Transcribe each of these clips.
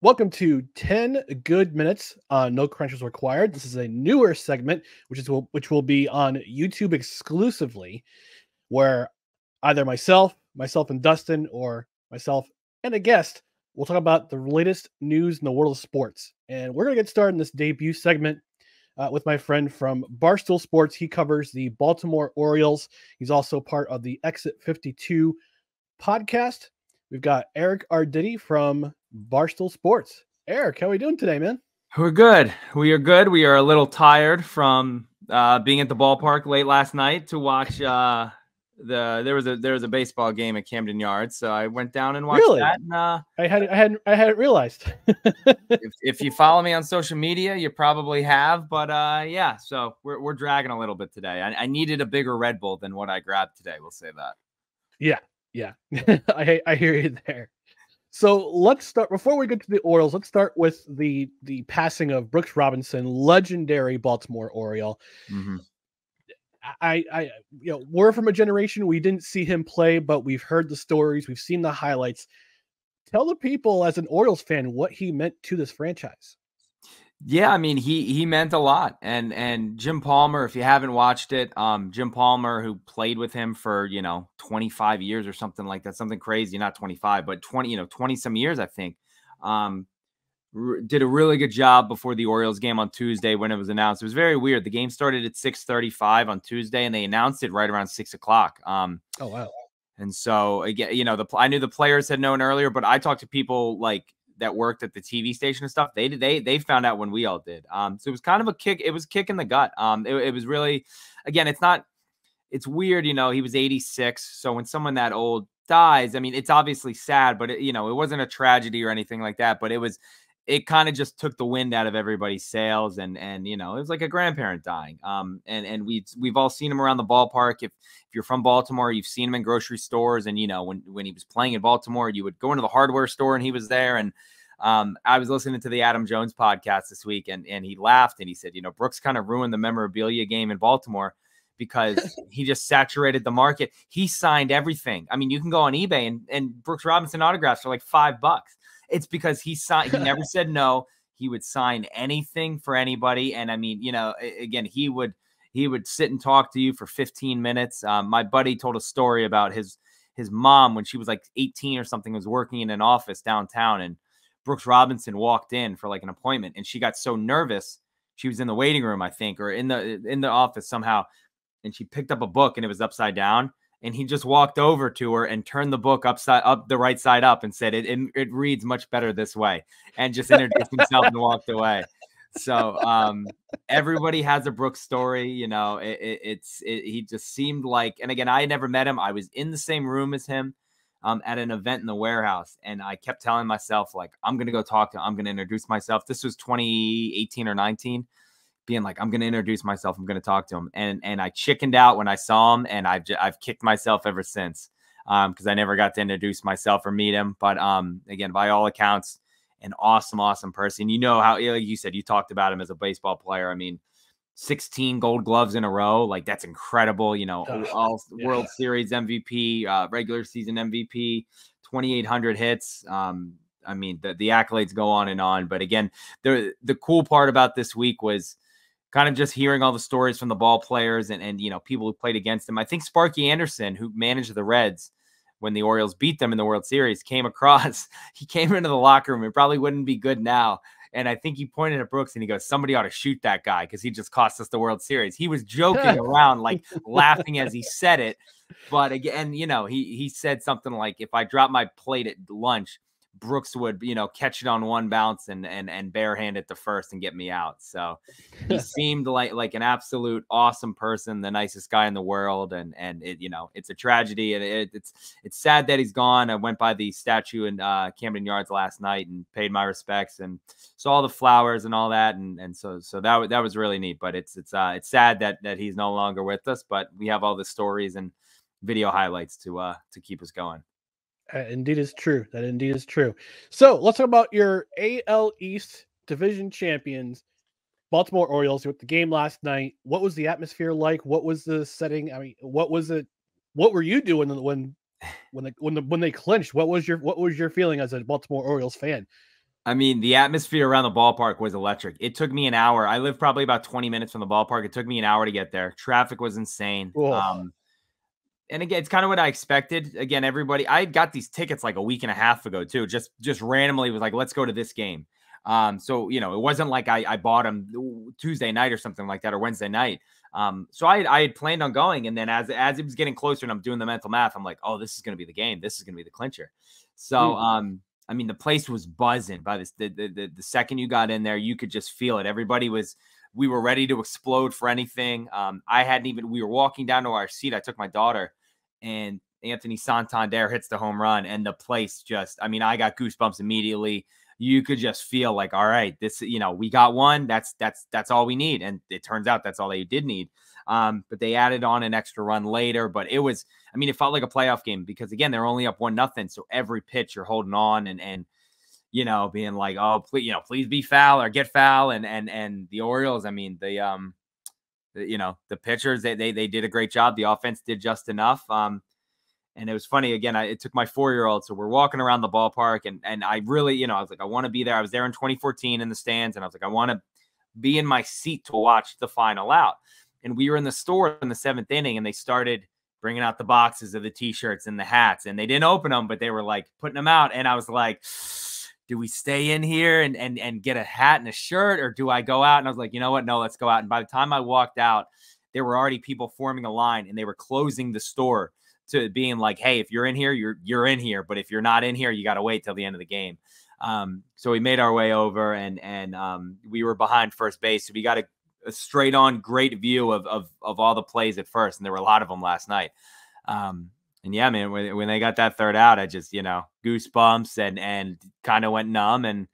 Welcome to 10 Good Minutes on No Credentials Required. This is a newer segment, which will be on YouTube exclusively, where either myself and Dustin, or myself and a guest will talk about the latest news in the world of sports. And we're going to get started in this debut segment with my friend from Barstool Sports. He covers the Baltimore Orioles. He's also part of the Exit 52 podcast. We've got Eric Arditti from Barstool Sports. Eric, how are we doing today, man? We're good. We are good. We are a little tired from being at the ballpark late last night to watch there was a baseball game at Camden Yards, so I went down and watched that. And, I hadn't realized. if you follow me on social media, you probably have. But yeah, so we're dragging a little bit today. I needed a bigger Red Bull than what I grabbed today. We'll say that. Yeah. I hear you there. So let's start, before we get to the Orioles, let's start with the passing of Brooks Robinson, legendary Baltimore Oriole. Mm-hmm. We're from a generation, we didn't see him play, but we've heard the stories, we've seen the highlights. Tell the people, as an Orioles fan, what he meant to this franchise. Yeah, I mean, he meant a lot. And Jim Palmer, if you haven't watched it, Jim Palmer, who played with him for, 25 years or something like that, something crazy, not 25, but 20 some years, I think, did a really good job before the Orioles game on Tuesday when it was announced. It was very weird. The game started at 6:35 on Tuesday, and they announced it right around 6 o'clock. Oh, wow. And so, again, I knew the players had known earlier, but I talked to people that worked at the TV station and stuff. They found out when we all did. So it was kind of a kick. It was kick in the gut. It was really, again, it's weird. He was 86. So when someone that old dies, I mean, it's obviously sad, but it wasn't a tragedy or anything like that, but it kind of just took the wind out of everybody's sails. And it was like a grandparent dying. And we've all seen him around the ballpark. If you're from Baltimore, you've seen him in grocery stores. And, when he was playing in Baltimore, you would go into the hardware store and he was there. And I was listening to the Adam Jones podcast this week, and he laughed and he said, Brooks kind of ruined the memorabilia game in Baltimore because he just saturated the market. He signed everything. I mean, you can go on eBay and Brooks Robinson autographs are like $5. It's because he never said no. He would sign anything for anybody. And I mean, again, he would sit and talk to you for 15 minutes. My buddy told a story about his mom when she was like 18 or something, was working in an office downtown, and Brooks Robinson walked in for like an appointment, and she got so nervous. She was in the waiting room, I think, or in the office somehow. And she picked up a book and it was upside down. And he just walked over to her and turned the book up the right side up and said, it reads much better this way, and just introduced himself and walked away. So everybody has a Brooks story. He just seemed like, and again, I had never met him. I was in the same room as him at an event in the warehouse. And I kept telling myself, like, I'm going to go talk to him. I'm going to introduce myself. This was 2018 or 19. Being like, I'm going to introduce myself. I'm going to talk to him. And I chickened out when I saw him, and I've kicked myself ever since because I never got to introduce myself or meet him. But again, by all accounts, an awesome person. How, like you said, you talked about him as a baseball player. I mean, 16 gold gloves in a row. Like, that's incredible. All World Series MVP, regular season MVP, 2,800 hits. I mean, the accolades go on and on. But again, the cool part about this week was kind of just hearing all the stories from the ball players and people who played against him. I think Sparky Anderson, who managed the Reds when the Orioles beat them in the World Series, he came into the locker room. It probably wouldn't be good now. And I think he pointed at Brooks and he goes, somebody ought to shoot that guy because he just cost us the World Series. He was joking around, like laughing as he said it. But again, he said something like, if I drop my plate at lunch, Brooks would, catch it on one bounce and barehand it to first and get me out. So he seemed like an absolute awesome person, the nicest guy in the world. And it's a tragedy, and it's sad that he's gone. I went by the statue in Camden Yards last night and paid my respects and saw all the flowers and all that. And so that was really neat, but it's sad that he's no longer with us, but we have all the stories and video highlights to keep us going. Indeed is true. That indeed is true. So let's talk about your AL East division champions, Baltimore Orioles, with the game last night. What was the atmosphere like? What was the setting? I mean, what was it? What were you doing when they clinched? What was your feeling as a Baltimore Orioles fan? I mean, the atmosphere around the ballpark was electric. It took me an hour. I live probably about 20 minutes from the ballpark. It took me an hour to get there. Traffic was insane. Oh, And again, it's kind of what I expected. Again, everybody, I got these tickets like a week and a half ago too. Just randomly was like, let's go to this game. So it wasn't like I bought them Tuesday night or something like that, or Wednesday night. So I had planned on going, and then as it was getting closer and I'm doing the mental math, I'm like, oh, this is going to be the game. This is going to be the clincher. So I mean, the place was buzzing by this. The second you got in there, you could just feel it. We were ready to explode for anything. We were walking down to our seat. I took my daughter, and Anthony Santander hits the home run, and the place I got goosebumps immediately. You could just feel like, all right, we got one. That's all we need. And it turns out that's all they did need. But they added on an extra run later, but it felt like a playoff game because again, they're only up 1-0. So every pitch you're holding on and being like, oh, please be foul or get foul. And the Orioles, the pitchers, they did a great job. The offense did just enough. And it was funny, again, it took my 4-year-old. So we're walking around the ballpark and I really, I was like, I want to be there. I was there in 2014 in the stands. And I was like, I want to be in my seat to watch the final out. And we were in the store in the 7th inning and they started bringing out the boxes of the t-shirts and the hats, and they didn't open them, but they were like putting them out. And I was like, do we stay in here and get a hat and a shirt, or do I go out? And I was like, you know what? No, let's go out. And by the time I walked out, there were already people forming a line and they were closing the store to being like, hey, if you're in here, you're in here. But if you're not in here, you got to wait till the end of the game. So we made our way over and we were behind first base. So we got a straight on great view of all the plays at first. And there were a lot of them last night. And yeah, man, when they got that third out, I just, goosebumps and kind of went numb, and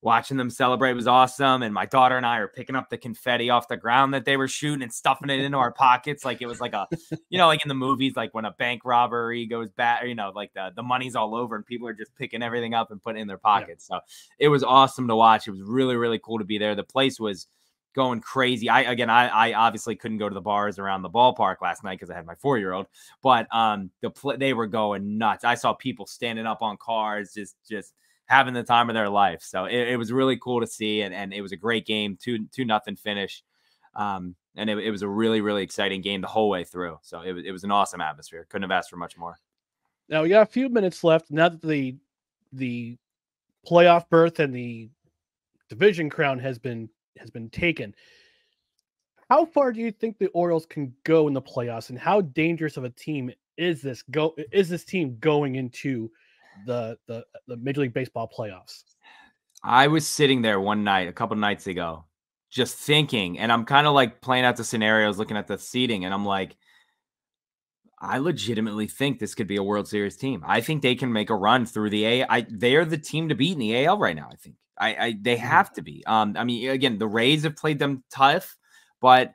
watching them celebrate was awesome. And my daughter and I are picking up the confetti off the ground that they were shooting and stuffing it into our pockets. Like it was like a, like in the movies, like when a bank robbery goes bad, like the money's all over and people are just picking everything up and putting it in their pockets. Yeah. So it was awesome to watch. It was really, really cool to be there. The place was going crazy. I obviously couldn't go to the bars around the ballpark last night because I had my 4-year-old, but they were going nuts. I saw people standing up on cars, just having the time of their life. So it was really cool to see, and it was a great game, 2-0 finish. And it was a really, really exciting game the whole way through. So it was an awesome atmosphere. Couldn't have asked for much more. Now we got a few minutes left. Now that the playoff berth and the division crown has been taken, how far do you think the Orioles can go in the playoffs, and how dangerous of a team is this team going into the Major League Baseball playoffs? I was sitting there one night, a couple nights ago, just thinking, and I'm kind of like playing out the scenarios, looking at the seeding, and I'm like, I legitimately think this could be a World Series team. I think they can make a run through the AL. They're the team to beat in the AL right now. I think they have to be. Again, the Rays have played them tough, but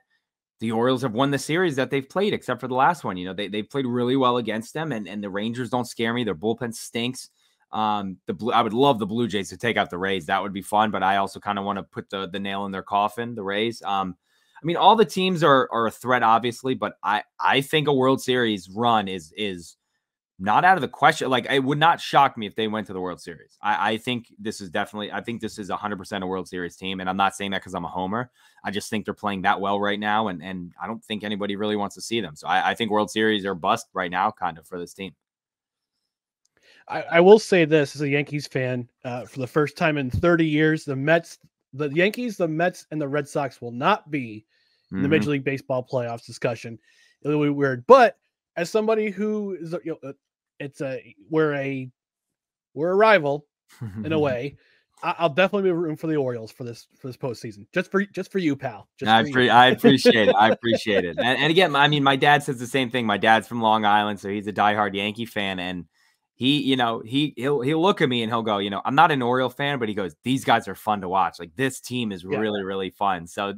the Orioles have won the series that they've played, except for the last one. They've played really well against them, and the Rangers don't scare me. Their bullpen stinks. I would love the Blue Jays to take out the Rays. That would be fun, but I also kind of want to put the nail in their coffin, the Rays. All the teams are a threat, obviously, but I think a World Series run is not out of the question. Like, it would not shock me if they went to the World Series. I think this is 100% a World Series team. And I'm not saying that because I'm a homer. I just think they're playing that well right now. And I don't think anybody really wants to see them. So I think World Series are bust right now, kind of, for this team. I will say this as a Yankees fan, for the first time in 30 years, the Yankees, the Mets, and the Red Sox will not be in the Major League Baseball playoffs discussion. It'll be weird. But as somebody who is, we're a rival in a way, I'll definitely be rooting for the Orioles for this postseason. Just for you, pal. I appreciate it. I appreciate it. And again, my dad says the same thing. My dad's from Long Island, so he's a diehard Yankee fan, and he'll look at me and he'll go, I'm not an Oriole fan, but he goes, these guys are fun to watch. Like, this team is really, really fun. So,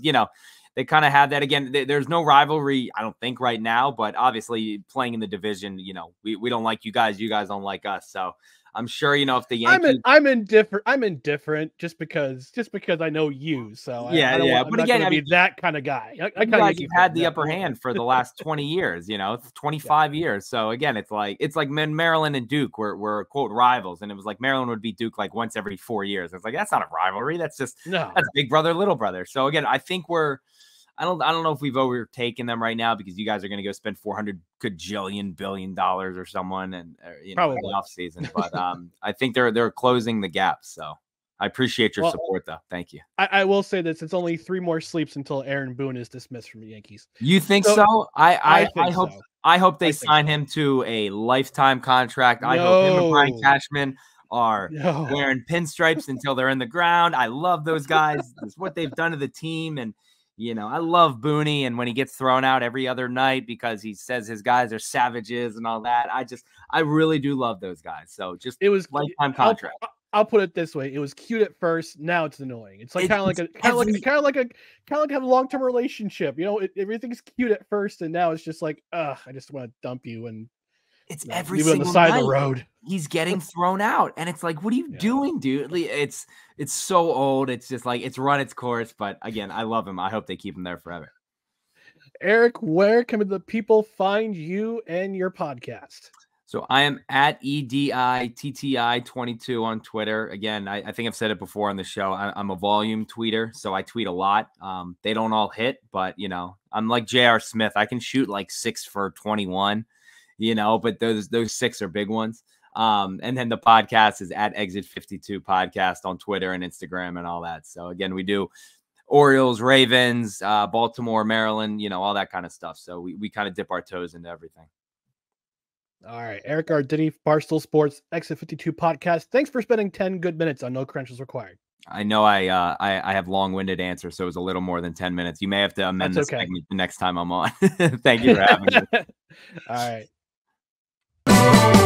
they kind of have that. Again, there's no rivalry, I don't think, right now, but obviously playing in the division, we don't like you guys don't like us. So I'm sure, you know, if the Yankees, I'm indifferent just because I know you. So yeah, I don't yeah. want, I'm But not again, going I to mean, be that kind of guy. I'm you kind of guys Yankee have had fan. the No. upper hand for the last 20 years, you know, 25 years. So again, it's like Maryland and Duke were quote rivals, and it was like Maryland would beat Duke like once every 4 years. It's like that's not a rivalry. That's just No. that's big brother, little brother. So again, I think I don't know if we've overtaken them right now because you guys are going to go spend $400 billion or someone and you know, in the off season. But I think they're closing the gap. So I appreciate your support, though. Thank you. I will say this: it's only 3 more sleeps until Aaron Boone is dismissed from the Yankees. You think so? I hope so. I hope they sign him to a lifetime contract. I hope him and Brian Cashman are wearing pinstripes until they're in the ground. I love those guys. It's what they've done to the team. And, you know, I love Booney. And when he gets thrown out every other night because he says his guys are savages and all that, I really do love those guys. So just it was lifetime contract. I'll put it this way: it was cute at first. Now it's annoying. It's like kind of like a long-term relationship. You know, everything's cute at first, and now it's just like, I just want to dump you and it's every leave it on the side of the road. He's getting thrown out, and it's like, what are you doing, dude? It's so old. It's just like it's run its course. But again, I love him. I hope they keep him there forever. Eric, where can the people find you and your podcast? So I am at EDITTI22 on Twitter. Again, I think I've said it before on the show. I'm a volume tweeter, so I tweet a lot. They don't all hit, but, you know, I'm like J.R. Smith. I can shoot like 6 for 21, you know, but those 6 are big ones. And then the podcast is at Exit 52 Podcast on Twitter and Instagram and all that. So, again, we do Orioles, Ravens, Baltimore, Maryland, you know, all that kind of stuff. So we kind of dip our toes into everything. All right, Eric Arditti, Barstool Sports, Exit 52 Podcast. Thanks for spending 10 good minutes on No Credentials Required. I know I have long-winded answers, so it was a little more than 10 minutes. You may have to amend this segment the next time I'm on. Thank you for having me. All right.